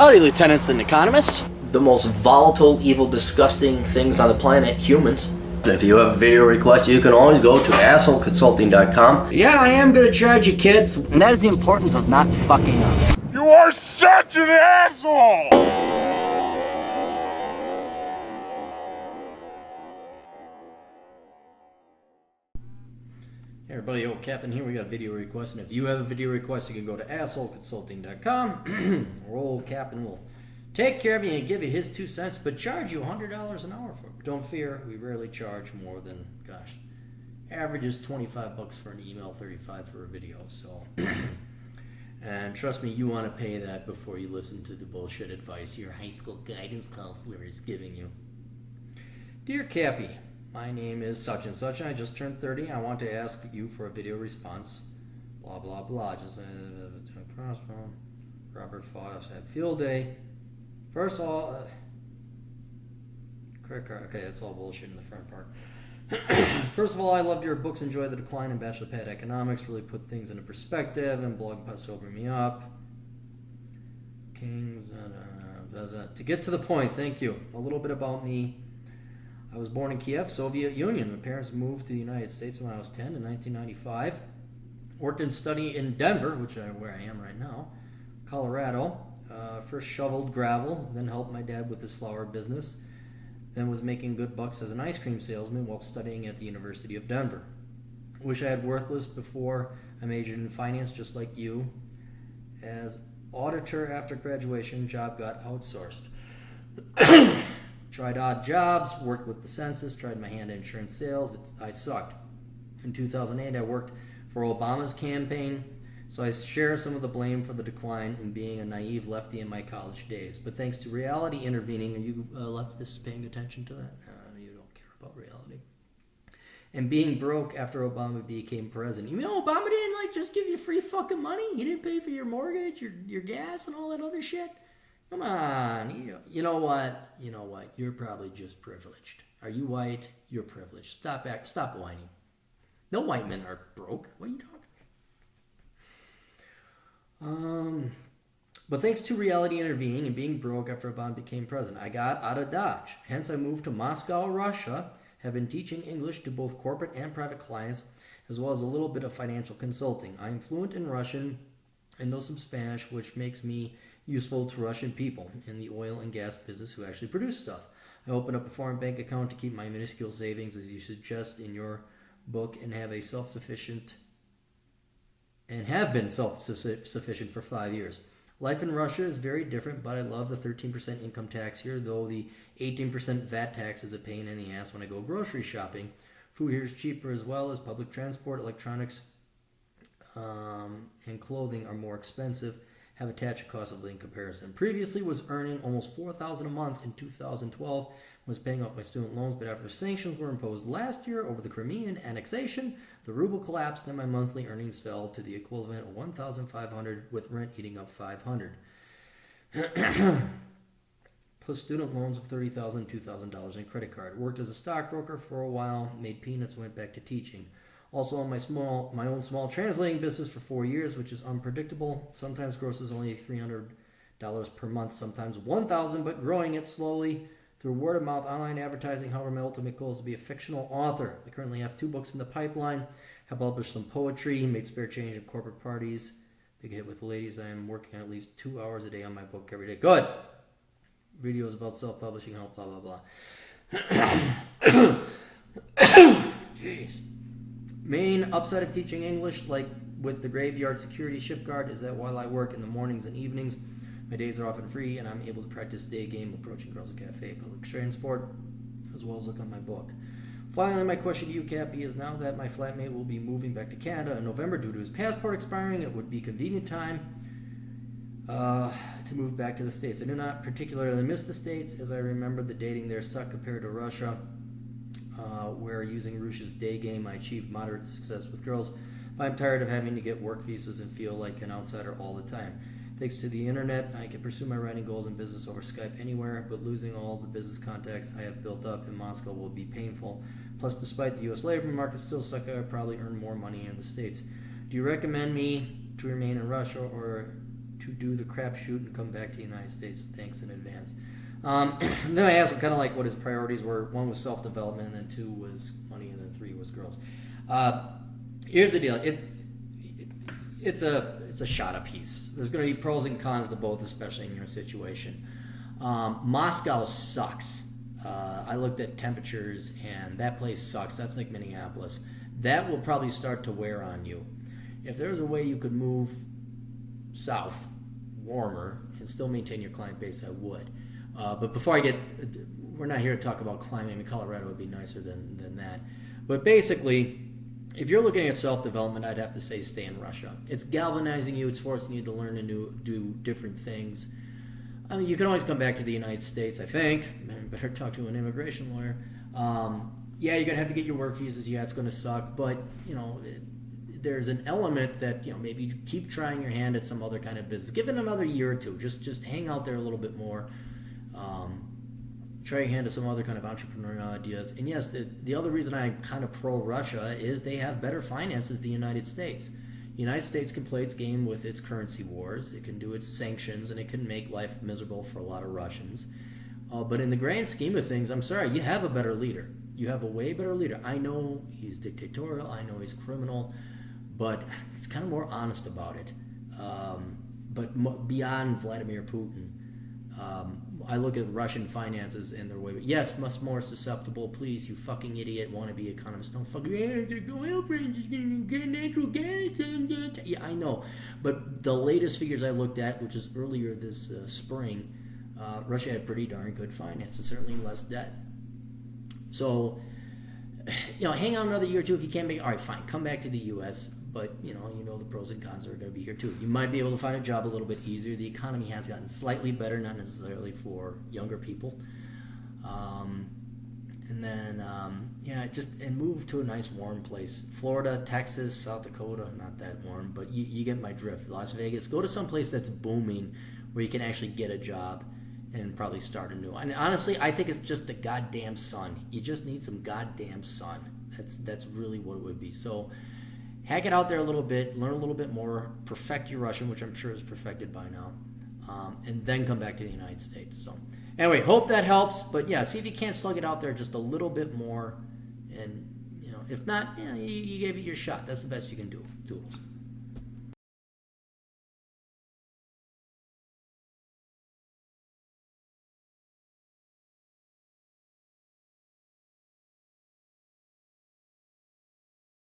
Howdy, lieutenants and economists. The most volatile, evil, disgusting things on the planet, humans. If you have a video request, you can always go to assholeconsulting.com. Yeah, I am gonna charge you, kids. And that is the importance of not fucking up. You are such an asshole! Hey everybody, old Captain here. We got a video request, and if you have a video request, you can go to assholeconsulting.com, or old Captain will take care of you and give you his 2 cents, but charge you $100 an hour for it. But don't fear, we rarely charge more than, average is $25 for an email, $35 for a video. So, and trust me, you want to pay that before you listen to the bullshit advice your high school guidance counselor is giving you. Dear Cappy, my name is such and such. I just turned 30. I want to ask you for a video response. Blah, blah, blah. Just crossbone. Robert Foss had field day. First of all, credit card. Okay, that's all bullshit in the front part. First of all, I loved your books. Enjoy the Decline and Bachelor Pad Economics. Really put things into perspective, and blog posts sober me up. Kings. To get to the point, thank you. A little bit about me. I was born in Kiev, Soviet Union. My parents moved to the United States when I was 10 in 1995. Worked and studied in Denver, where I am right now, Colorado. First shoveled gravel, then helped my dad with his flower business. Then was making good bucks as an ice cream salesman while studying at the University of Denver. Wish I had worthless before I majored in finance just like you. As auditor after graduation, job got outsourced. Tried odd jobs, worked with the census, tried my hand at insurance sales. I sucked. In 2008, I worked for Obama's campaign, so I share some of the blame for the decline in being a naive lefty in my college days. But thanks to reality intervening, are you leftists paying attention to that? You don't care about reality. And being broke after Obama became president. You know, Obama didn't just give you free fucking money? He didn't pay for your mortgage, your gas, and all that other shit? Come on, you know what? You're probably just privileged. Are you white? You're privileged. Stop whining. No white men are broke. What are you talking? But thanks to reality intervening and being broke after Obama became president, I got out of Dodge. Hence, I moved to Moscow, Russia. Have been teaching English to both corporate and private clients, as well as a little bit of financial consulting. I am fluent in Russian and know some Spanish, which makes me useful to Russian people in the oil and gas business who actually produce stuff. I opened up a foreign bank account to keep my minuscule savings, as you suggest in your book, and have been self-sufficient for 5 years. Life in Russia is very different, but I love the 13% income tax here, though the 18% VAT tax is a pain in the ass when I go grocery shopping. Food here is cheaper, as well as public transport, electronics, and clothing are more expensive. Have attached a cost of living comparison. Previously was earning almost $4,000 a month in 2012, was paying off my student loans, but after sanctions were imposed last year over the Crimean annexation, the ruble collapsed and my monthly earnings fell to the equivalent of $1,500, with rent eating up $500. Plus student loans of $30,000, $2,000 in credit card. Worked as a stockbroker for a while, made peanuts, went back to teaching. Also on my own small translating business for 4 years, which is unpredictable. Sometimes grosses only $300 per month, sometimes $1,000, but growing it slowly through word of mouth, online advertising. However, my ultimate goal is to be a fictional author. I currently have 2 books in the pipeline. Have published some poetry, made spare change at corporate parties. Big hit with the ladies. I am working at least 2 hours a day on my book every day. Good. Videos about self-publishing, help, blah, blah, blah. Jeez. Main upside of teaching English, like with the graveyard security shift guard, is that while I work in the mornings and evenings, my days are often free and I'm able to practice day game, approaching girls at cafe, public transport, as well as look on my book. Finally, my question to you, Cappy, is now that my flatmate will be moving back to Canada in November due to his passport expiring, it would be convenient time to move back to the States. I do not particularly miss the States, as I remember the dating there sucked compared to Russia. Where using Russia's day game, I achieved moderate success with girls, but I'm tired of having to get work visas and feel like an outsider all the time. Thanks to the internet, I can pursue my writing goals and business over Skype anywhere, but losing all the business contacts I have built up in Moscow will be painful. Plus, despite the U.S. labor market still suck, I would probably earn more money in the States. Do you recommend me to remain in Russia or to do the crapshoot and come back to the United States. Thanks in advance. Then I asked him kind of like what his priorities were. One was self-development, and then 2 was money, and then 3 was girls. Here's the deal. It's a shot apiece. There's going to be pros and cons to both, especially in your situation. Moscow sucks. I looked at temperatures, and that place sucks. That's like Minneapolis. That will probably start to wear on you. If there's a way you could move south, warmer, and still maintain your client base, I would. But before we're not here to talk about climate. I mean, Colorado would be nicer than that. But basically, if you're looking at self-development, I'd have to say stay in Russia. It's galvanizing you. It's forcing you to learn and do different things. I mean, you can always come back to the United States, I think. Better talk to an immigration lawyer. Yeah, you're going to have to get your work visas. Yeah, it's going to suck. But, there's an element that, maybe you keep trying your hand at some other kind of business. Give it another year or two. Just hang out there a little bit more. Try your hand at some other kind of entrepreneurial ideas. And yes, the other reason I'm kind of pro-Russia is they have better finances than the United States. The United States can play its game with its currency wars. It can do its sanctions, and it can make life miserable for a lot of Russians. But in the grand scheme of things, I'm sorry, you have a better leader. You have a way better leader. I know he's dictatorial. I know he's criminal. But he's kind of more honest about it. But beyond Vladimir Putin, I look at Russian finances and their way. Yes, much more susceptible. Please, you fucking idiot, wannabe economist, don't fucking. The oil price is going to get natural gas. Yeah, I know. But the latest figures I looked at, which is earlier this spring, Russia had pretty darn good finances, certainly less debt. So, hang on another year or two if you can't make it. All right, fine, come back to the U.S., but, the pros and cons are going to be here, too. You might be able to find a job a little bit easier. The economy has gotten slightly better, not necessarily for younger people. And move to a nice warm place. Florida, Texas, South Dakota, not that warm, but you get my drift. Las Vegas, go to some place that's booming where you can actually get a job and probably start anew. And honestly, I think it's just the goddamn sun. You just need some goddamn sun. That's really what it would be. So hack it out there a little bit, learn a little bit more, perfect your Russian, which I'm sure is perfected by now, and then come back to the United States. So anyway, hope that helps. But yeah, see if you can't slug it out there just a little bit more. And, if not, you gave it your shot. That's the best you can do. Toodles.